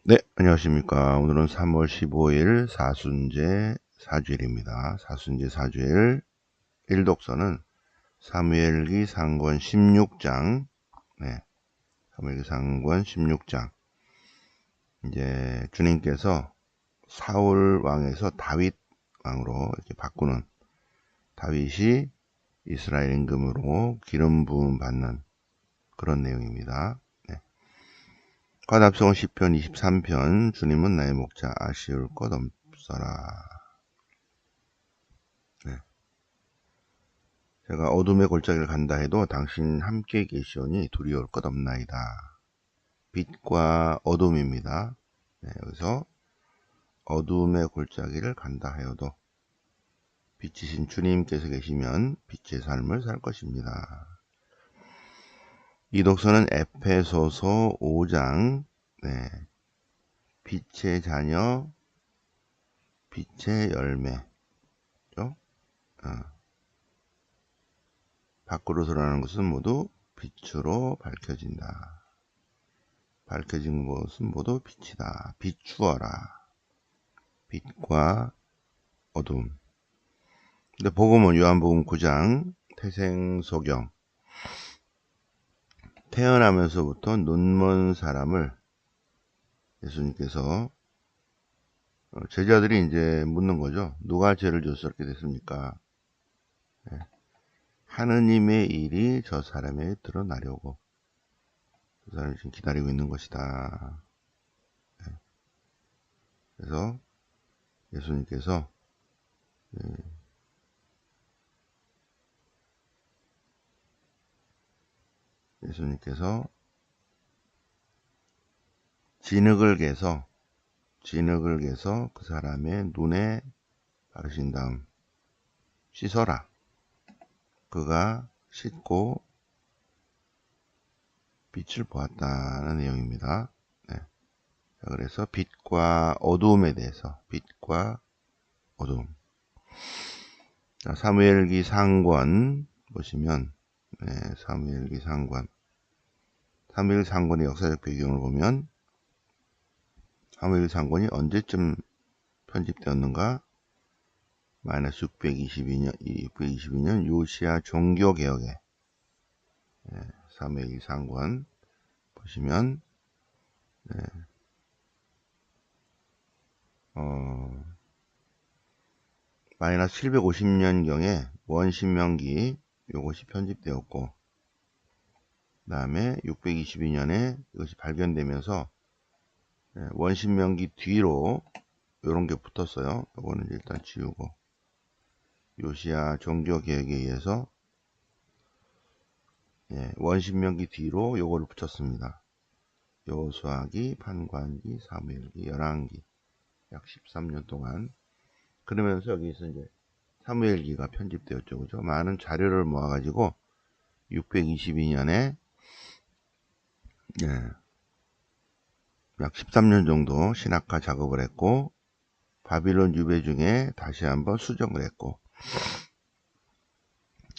네, 안녕하십니까. 오늘은 3월 15일 사순제 사주일입니다. 사순제 사주일 1독서는 사무엘기 상권 16장, 네, 사무엘기 상권 16장. 이제 주님께서 사울 왕에서 다윗 왕으로 이렇게 바꾸는, 다윗이 이스라엘 임금으로 기름 부음 받는 그런 내용입니다. 네. 화답성은 시편 23편, 주님은 나의 목자, 아쉬울 것 없어라. 네. 제가 어둠의 골짜기를 간다 해도 당신 함께 계시오니 두려울 것 없나이다. 빛과 어둠입니다. 네, 여기서 어둠의 골짜기를 간다 하여도 빛이신 주님께서 계시면 빛의 삶을 살 것입니다. 이 독서는 에페소서 5장, 네, 빛의 자녀, 빛의 열매죠. 밖으로 드러나는 것은 모두 빛으로 밝혀진다. 밝혀진 것은 모두 빛이다. 비추어라. 빛과 어둠. 근데 복음은 요한복음 9장 태생소경. 태어나면서부터 눈먼 사람을 예수님께서 제자들이 이제 묻는 거죠. 누가 죄를 지었게 됐습니까? 네. 하느님의 일이 저 사람에게 드러나려고 그 사람이 지금 기다리고 있는 것이다. 네. 그래서 예수님께서 진흙을 개서 그 사람의 눈에 바르신 다음 씻어라. 그가 씻고 빛을 보았다는 내용입니다. 네. 자, 그래서 빛과 어두움에 대해서 빛과 어두움. 자, 사무엘기 상권 보시면 네, 사무엘기 상권. 사무엘기 상권의 역사적 배경을 보면 사무엘기 상권이 언제쯤 편집되었는가? 마이너스 622년 요시야 종교개혁에 네, 사무엘기 상권 보시면 네, 마이너스 750년경에 원신명기 요것이 편집되었고 그 다음에 622년에 이것이 발견되면서 원신명기 뒤로 요런 게 붙었어요. 요거는 일단 지우고 요시야 종교개혁에 의해서 원신명기 뒤로 요거를 붙였습니다. 여호수아기, 판관기, 사무엘기, 열왕기 약 13년 동안 그러면서 여기서 이제 사무엘기가 편집되었죠. 그죠? 많은 자료를 모아가지고 622년에 약 13년 정도 신학화 작업을 했고 바빌론 유배 중에 다시 한번 수정을 했고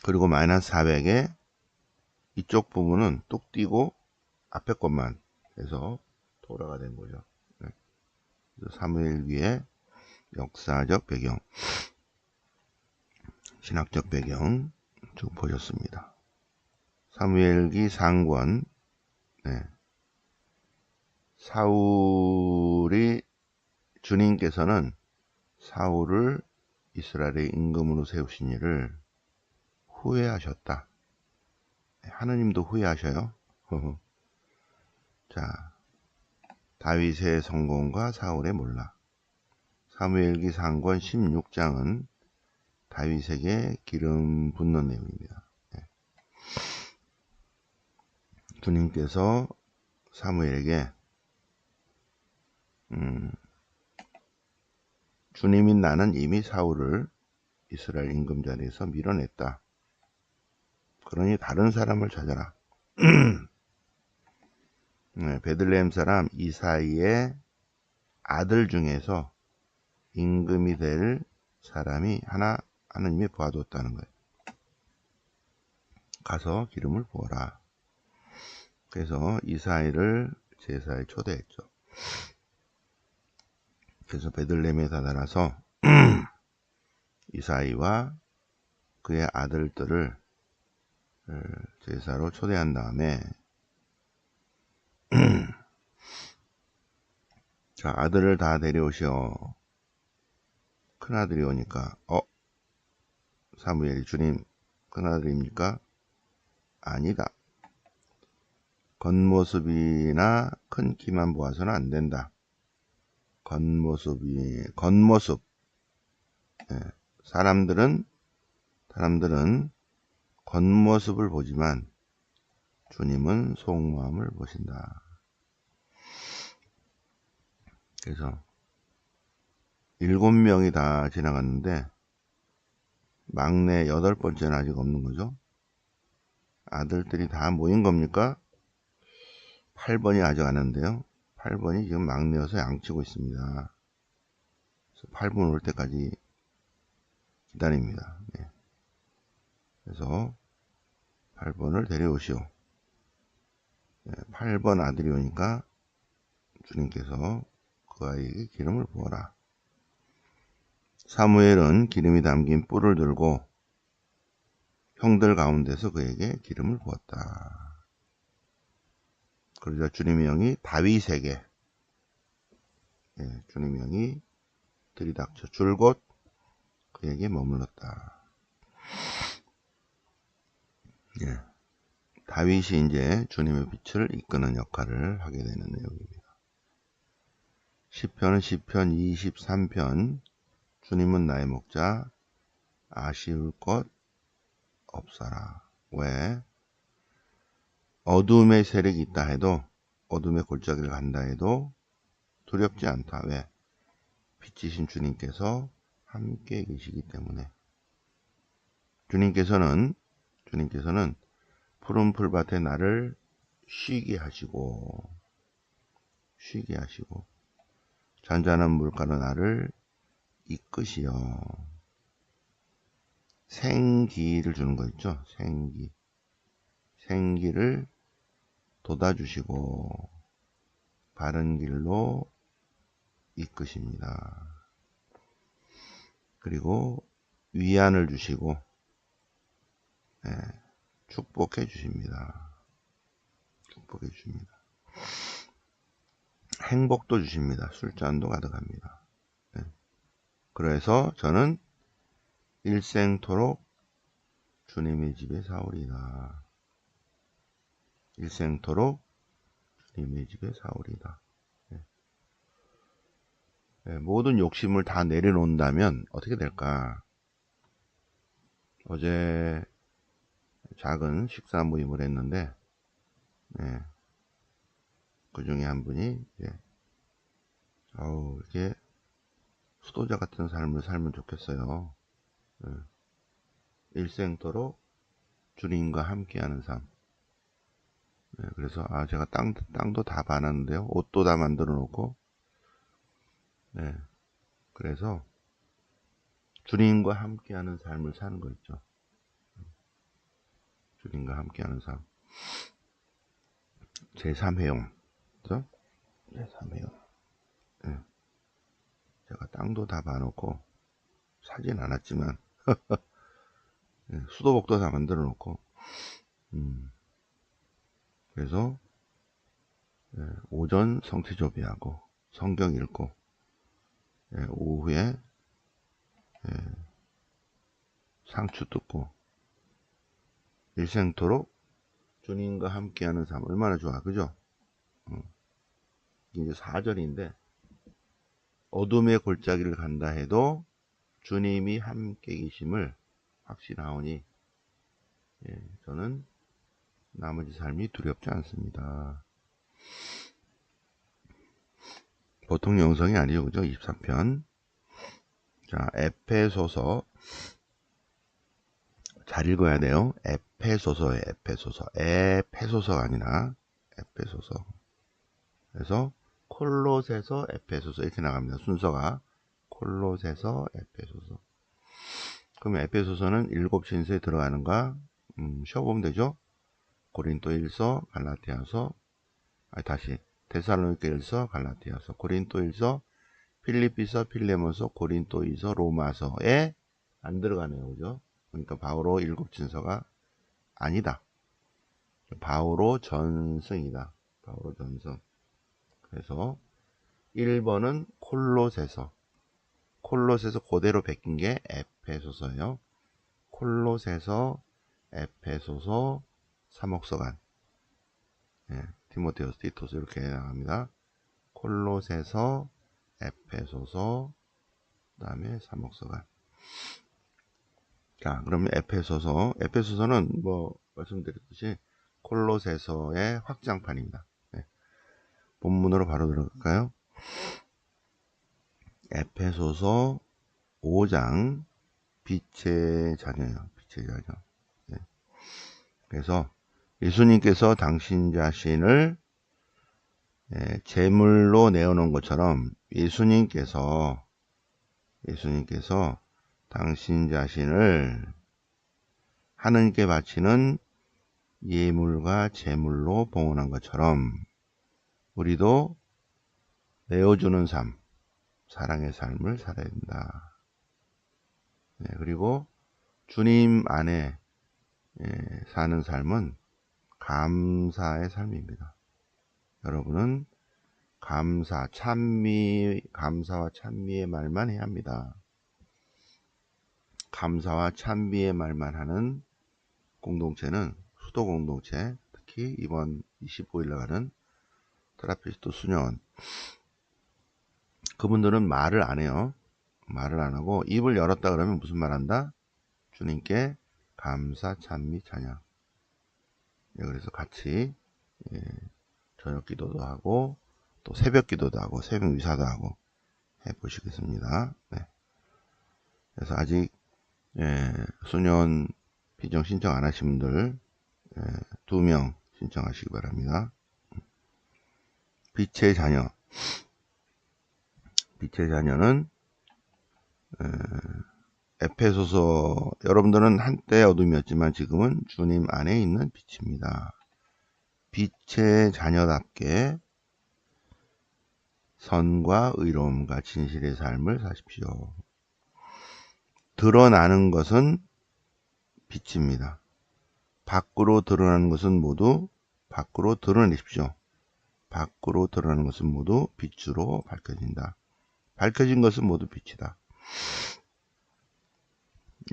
그리고 마이너스 400에 이쪽 부분은 뚝 띄고 앞에 것만 해서 돌아가 된 거죠. 네. 사무엘기의 역사적 배경, 신학적 배경 쭉 보셨습니다. 사무엘기 상권, 네. 사울이 주님께서는 사울을 이스라엘의 임금으로 세우신 일을 후회하셨다. 하느님도 후회하셔요. 자, 다윗의 성공과 사울의 몰락. 사무엘기 상권 16장은 다윗에게 기름 붓는 내용입니다. 네. 주님께서 사무엘에게 주님인 나는 이미 사울을 이스라엘 임금 자리에서 밀어냈다. 그러니 다른 사람을 찾아라. 네, 베들레헴 사람 이사이의 아들 중에서 임금이 될 사람이 하나님이 부어두었다는 거예요. 가서 기름을 부어라. 그래서 이사이를 제사에 초대했죠. 그래서 베들레헴에 다다라서 이사이와 그의 아들들을 제사로 초대한 다음에 자, 아들을 다 데려오시오. 큰아들이 오니까 사무엘이 주님 큰아들입니까? 아니다. 겉모습이나 큰 키만 보아서는 안 된다. 겉모습. 예, 사람들은 겉모습을 보지만 주님은 속마음을 보신다. 그래서 7명이 다 지나갔는데 막내 8번째는 아직 없는 거죠. 아들들이 다 모인 겁니까? 8번이 아직 안 왔는데요. 8번이 지금 막내여서 양치고 있습니다. 그래서 8번 올 때까지 기다립니다. 네. 그래서 8번을 데려오시오. 네, 8번 아들이 오니까 주님께서 그 아이에게 기름을 부어라. 사무엘은 기름이 담긴 뿔을 들고 형들 가운데서 그에게 기름을 부었다. 그러자 주님의 영이 다윗에게 주님의 영이 들이닥쳐 줄곧 그에게 머물렀다. 다윗이 이제 주님의 빛을 이끄는 역할을 하게 되는 내용입니다. 시편은 시편 23편 주님은 나의 목자 아쉬울 것 없사라. 왜? 어둠의 세력이 있다 해도 어둠의 골짜기를 간다 해도 두렵지 않다. 왜? 빛이신 주님께서 함께 계시기 때문에. 주님께서는 푸른 풀밭에 나를 쉬게 하시고 잔잔한 물가로 나를 이끄시어 생기를 주는 거 있죠. 생기를 돋아주시고 바른 길로 이끄십니다. 그리고 위안을 주시고 축복해 주십니다. 행복도 주십니다. 술잔도 가득합니다. 그래서 저는 일생토록 주님의 집에 사오리다. 일생토록 주님의 집에 사오리다. 모든 욕심을 다 내려놓는다면 어떻게 될까? 어제 작은 식사 모임을 했는데 그 중에 한 분이 이렇게 수도자 같은 삶을 살면 좋겠어요. 일생토록 주님과 함께하는 삶. 그래서 제가 땅도 다 봐놨는데요. 옷도 다 만들어 놓고 그래서 주님과 함께하는 삶을 사는 거 있죠. 주님과 함께하는 삶. 제3회용. 그죠? 제3회용. 제가 땅도 다 봐놓고 사진 않았지만 수도복도 다 만들어 놓고 그래서 오전 성취조비하고 성경 읽고 오후에 상추 뜯고 일생토록 주님과 함께하는 삶 얼마나 좋아, 그죠? 이제 4절인데 어둠의 골짜기를 간다 해도 주님이 함께 계심을 확신하오니 저는 나머지 삶이 두렵지 않습니다. 보통 영성이 아니죠, 그죠? 23편. 자, 에페소서 잘 읽어야 돼요. 에페소서예요. 에페소서가 아니라 에페소서. 그래서 콜로새서, 에페소서 이렇게 나갑니다. 순서가 콜로새서, 에페소서. 그럼 에페소서는 7신서에 들어가는가? 쉬어보면 되죠. 고린도일서, 갈라디아서, 데살로니가일서, 갈라디아서, 고린도일서, 필리피서, 필레몬서, 고린토이서, 로마서에 안 들어가네요. 그죠? 그러니까 바오로 일곱 진서가 아니다. 바오로 전서이다. 바오로 전서. 그래서 1번은 콜로새서. 콜로새서 그대로 베낀 게 에페소서예요. 콜로새서, 에페소서, 사목서간. 예, 디모데후서, 티토스 이렇게 나갑니다. 콜로새서, 에페소서, 그 다음에 사목서간. 자, 그러면 에페소서는 뭐 말씀드렸듯이 콜로새서의 확장판입니다. 네. 본문으로 바로 들어갈까요? 에페소서 5장 빛의 자녀예요. 빛의 자녀. 네. 그래서 예수님께서 당신 자신을 제물로 내어놓은 것처럼 예수님께서 당신 자신을 하느님께 바치는 예물과 제물로 봉헌한 것처럼 우리도 내어주는 삶, 사랑의 삶을 살아야 된다. 네, 그리고 주님 안에 사는 삶은 감사의 삶입니다. 여러분은 감사와 찬미의 말만 해야 합니다. 감사와 찬미의 말만 하는 공동체는 수도 공동체, 특히 이번 25일 나가는 트라피스트 수녀원, 그분들은 말을 안 해요. 말을 안 하고 입을 열었다 그러면 무슨 말 한다? 주님께 감사, 찬미, 찬양. 네, 그래서 같이 저녁 기도도 하고 또 새벽 기도도 하고 새벽 미사도 하고 해보시겠습니다. 네. 그래서 아직 수년 피정 신청 안 하신 분들 2명 신청하시기 바랍니다. 빛의 자녀. 빛의 자녀는 에페소서, 여러분들은 한때 어둠이었지만 지금은 주님 안에 있는 빛입니다. 빛의 자녀답게 선과 의로움과 진실의 삶을 사십시오. 드러나는 것은 빛입니다. 밖으로 드러나는 것은 모두 밖으로 드러내십시오. 밖으로 드러나는 것은 모두 빛으로 밝혀진다. 밝혀진 것은 모두 빛이다.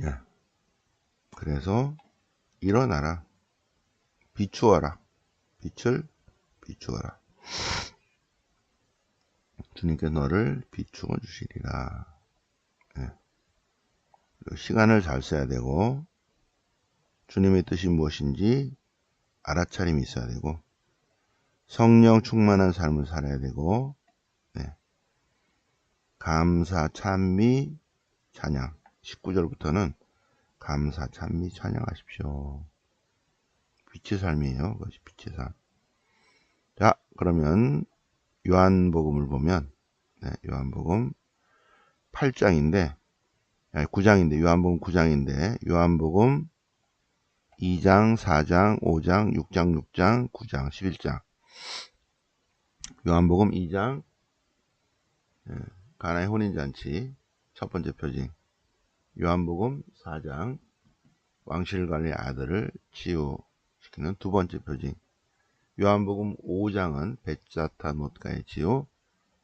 예. 그래서 일어나라. 비추어라. 빛을 비추어라. 주님께 너를 비추어 주시리라. 예. 시간을 잘 써야 되고 주님의 뜻이 무엇인지 알아차림이 있어야 되고 성령 충만한 삶을 살아야 되고 감사, 찬미, 찬양. 19절부터는 감사, 찬미, 찬양하십시오. 빛의 삶이에요. 그것이 빛의 삶. 자, 그러면 요한복음을 보면 요한복음 8장인데 9장인데 요한복음 9장인데 요한복음 2장, 4장, 5장, 6장, 6장, 9장, 11장. 요한복음 2장 가나의 혼인잔치 첫 번째 표징. 요한복음 4장 왕실관리의 아들을 치유시키는 두 번째 표징. 요한복음 5장은 벳자타 못가의 치유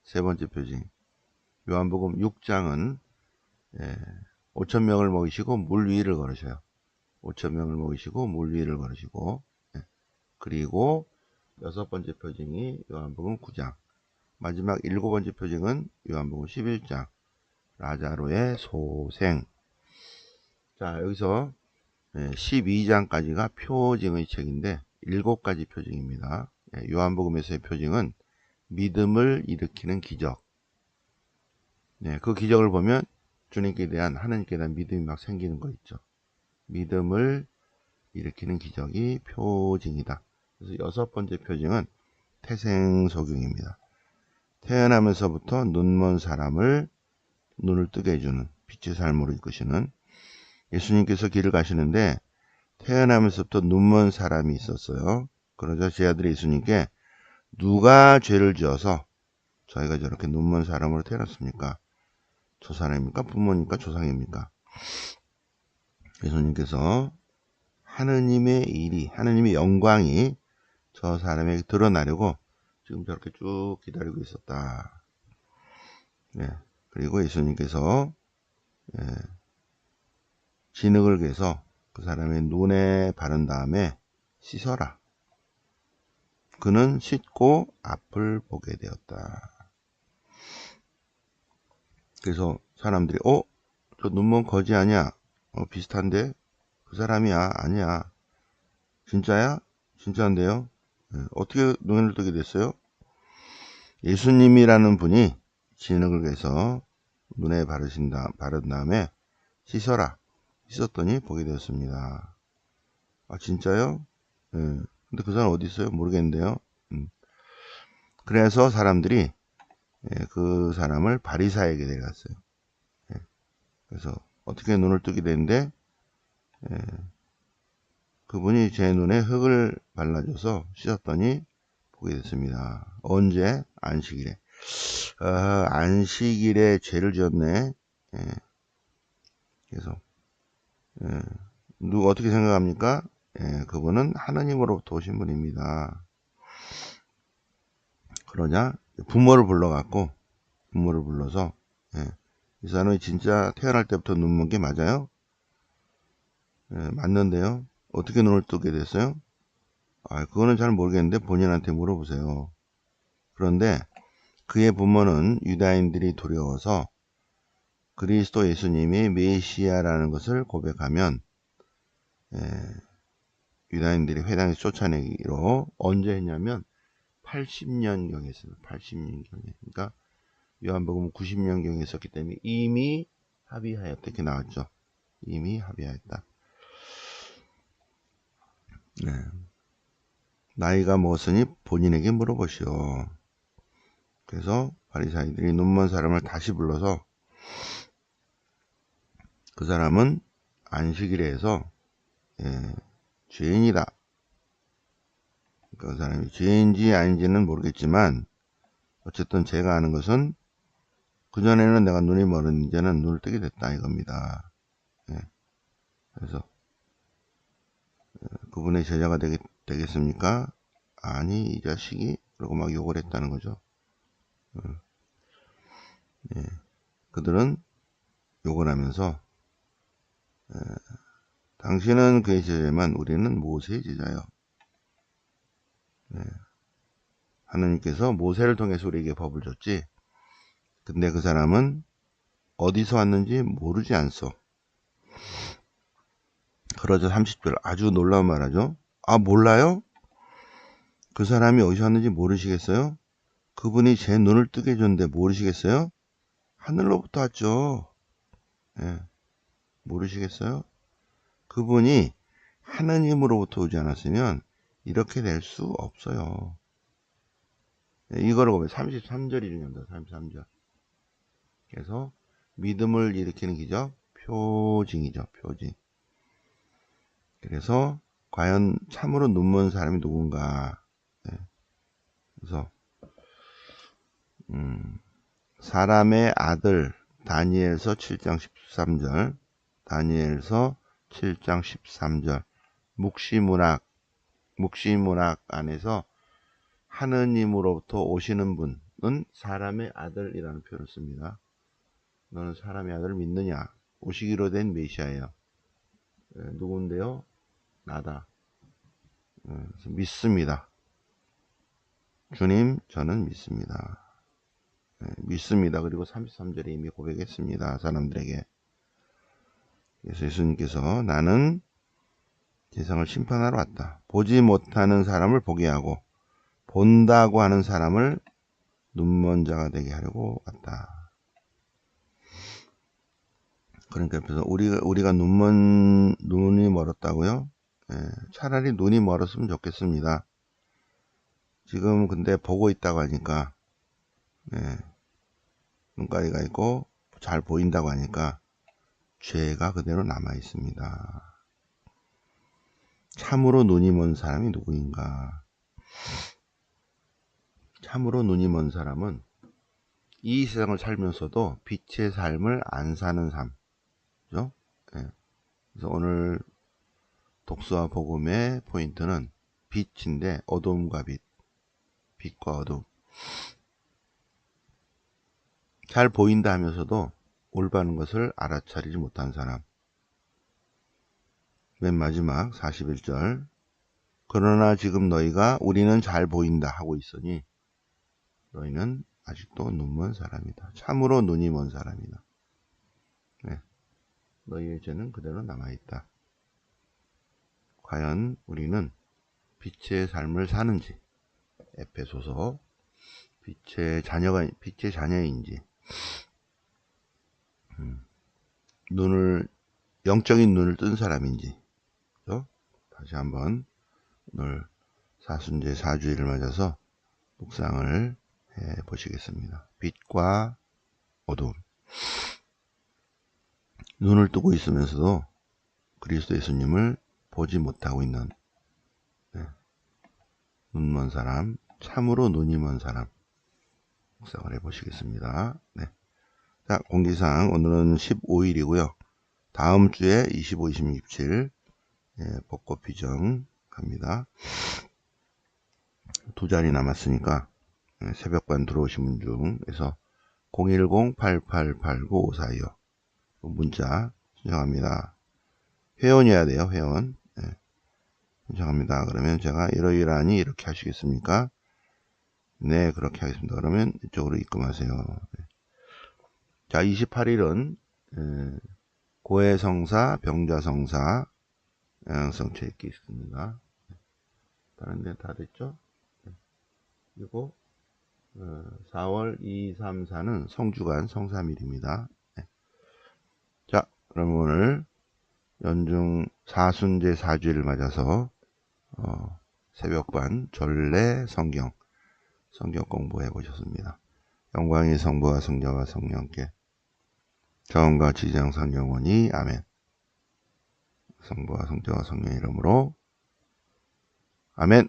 세 번째 표징. 요한복음 6장은 5,000명을 먹이시고 물 위를 걸으셔요. 5,000명을 먹이시고 물 위를 걸으시고 그리고 여섯 번째 표징이 요한복음 9장. 마지막 일곱 번째 표징은 요한복음 11장. 라자로의 소생. 자, 여기서 12장까지가 표징의 책인데 7가지 표징입니다. 요한복음에서의 표징은 믿음을 일으키는 기적. 그 기적을 보면 주님께 대한 하나님께 대한 믿음이 막 생기는 거 있죠. 믿음을 일으키는 기적이 표징이다. 그래서 여섯 번째 표징은 태생소경입니다. 태어나면서부터 눈먼 사람을 눈을 뜨게 해주는 빛의 삶으로 이끄시는 예수님께서 길을 가시는데 태어나면서부터 눈먼 사람이 있었어요. 그러자 제 아들이 예수님께 누가 죄를 지어서 저희가 저렇게 눈먼 사람으로 태어났습니까? 조상입니까? 부모입니까? 조상입니까? 예수님께서 하느님의 일이, 하느님의 영광이 저 사람에게 드러나려고 지금 저렇게 쭉 기다리고 있었다. 네. 그리고 예수님께서 진흙을 개서 그 사람의 눈에 바른 다음에 씻어라. 그는 씻고 앞을 보게 되었다. 그래서 사람들이 저 눈먼 거지 아니야? 비슷한데? 그 사람이야? 아니야. 진짜야? 진짜인데요? 어떻게 눈을 뜨게 됐어요? 예수님이라는 분이 진흙을 개서 눈에 바른 다음에 씻어라. 씻었더니 보게 되었습니다. 아 진짜요? 근데 그 사람 어디 있어요? 모르겠는데요. 그래서 사람들이 그 사람을 바리사에게 데려갔어요. 그래서 어떻게 눈을 뜨게 되는데 그분이 제 눈에 흙을 발라줘서 씻었더니 보게 됐습니다. 언제? 안식일에. 안식일에 죄를 지었네. 그래서 누가 어떻게 생각합니까? 그분은 하나님으로부터 오신 분입니다. 그러냐? 부모를 불러서 이 사람이 진짜 태어날 때부터 눈먼 게 맞아요? 맞는데요. 어떻게 눈을 뜨게 됐어요? 그거는 잘 모르겠는데 본인한테 물어보세요. 그런데 그의 부모는 유다인들이 두려워서 그리스도 예수님이 메시아라는 것을 고백하면 유다인들이 회당에서 쫓아내기로 언제 했냐면 80년경에 했어요. 80년경에. 그러니까 요한복음 90년경에 있었기 때문에 이미 합의하였다. 이렇게 나왔죠. 이미 합의하였다. 네. 나이가 무엇이니 본인에게 물어보시오. 그래서 바리사이들이 눈먼 사람을 다시 불러서 그 사람은 안식일에 해서 죄인이다. 그 사람이 죄인지 아닌지는 모르겠지만 어쨌든 제가 아는 것은 그전에는 내가 눈이 멀었는데 이제는 눈을 뜨게 됐다 이겁니다. 그래서 그분의 제자가 되겠습니까? 아니 이 자식이 그러고 막 욕을 했다는 거죠. 그들은 욕을 하면서 당신은 그의 제자지만 우리는 모세의 제자요. 하나님께서 모세를 통해서 우리에게 법을 줬지. 근데 그 사람은 어디서 왔는지 모르지 않소. 그러자 30절 아주 놀라운 말하죠. 몰라요? 그 사람이 어디서 왔는지 모르시겠어요? 그분이 제 눈을 뜨게 해줬는데 모르시겠어요? 하늘로부터 왔죠. 모르시겠어요? 그분이 하느님으로부터 오지 않았으면 이렇게 될 수 없어요. 이거를 보면 33절이 중요합니다. 33절. 그래서 믿음을 일으키는 기적, 표징이죠. 표징. 그래서 과연 참으로 눈먼 사람이 누군가. 그래서 사람의 아들 다니엘서 7장 13절 다니엘서 7장 13절 묵시문학 안에서 하느님으로부터 오시는 분은 사람의 아들이라는 표현을 씁니다. 너는 사람의 아들을 믿느냐? 오시기로 된 메시아예요. 누군데요? 나다. 믿습니다. 주님 저는 믿습니다. 믿습니다. 그리고 33절에 이미 고백했습니다. 사람들에게. 그래서 예수님께서 나는 세상을 심판하러 왔다. 보지 못하는 사람을 보게 하고 본다고 하는 사람을 눈먼 자가 되게 하려고 왔다. 그러니까 옆에서 우리가 눈이 멀었다고요? 차라리 눈이 멀었으면 좋겠습니다. 지금 근데 보고 있다고 하니까 눈가리가 있고 잘 보인다고 하니까 죄가 그대로 남아 있습니다. 참으로 눈이 먼 사람이 누구인가? 참으로 눈이 먼 사람은 이 세상을 살면서도 빛의 삶을 안 사는 삶. 그죠? 예. 그래서 오늘 독서와 복음의 포인트는 빛인데 어둠과 빛. 빛과 어둠. 잘 보인다 하면서도 올바른 것을 알아차리지 못한 사람. 맨 마지막 41절. 그러나 지금 너희가 우리는 잘 보인다 하고 있으니 너희는 아직도 눈먼 사람이다. 참으로 눈이 먼 사람이다. 네. 너희의 죄는 그대로 남아있다. 과연 우리는 빛의 삶을 사는지, 에페소서 빛의 자녀인지, 영적인 눈을 뜬 사람인지, 그렇죠? 다시 한번 오늘 사순제 4주일을 맞아서 묵상을 해 보시겠습니다. 빛과 어둠. 눈을 뜨고 있으면서도 그리스도 예수님을 보지 못하고 있는 눈먼 사람, 참으로 눈이 먼 사람 묵상을 해 보시겠습니다. 네. 자, 공지사항 오늘은 15일이고요. 다음 주에 25, 26, 27 벚꽃 비정 갑니다. 2자리 남았으니까 새벽반 들어오신 분 중에서 010-8889-5425 문자 신청합니다. 회원이어야 돼요. 회원. 네. 신청합니다. 그러면 제가 이러이러하니 이렇게 하시겠습니까? 네, 그렇게 하겠습니다. 그러면 이쪽으로 입금하세요. 네. 자, 28일은 고해성사, 병자성사 영양성 체육이 있습니다. 다른 데 다 됐죠? 그리고 4월 2, 3, 4는 성주간 성삼일입니다. 네. 자, 그럼 오늘 연중 사순제 4주일을 맞아서 새벽반 전래 성경 공부해 보셨습니다. 영광이 성부와 성자와 성령께 처음과 지장선 영원히 아멘. 성부와 성자와 성령 이름으로 아멘.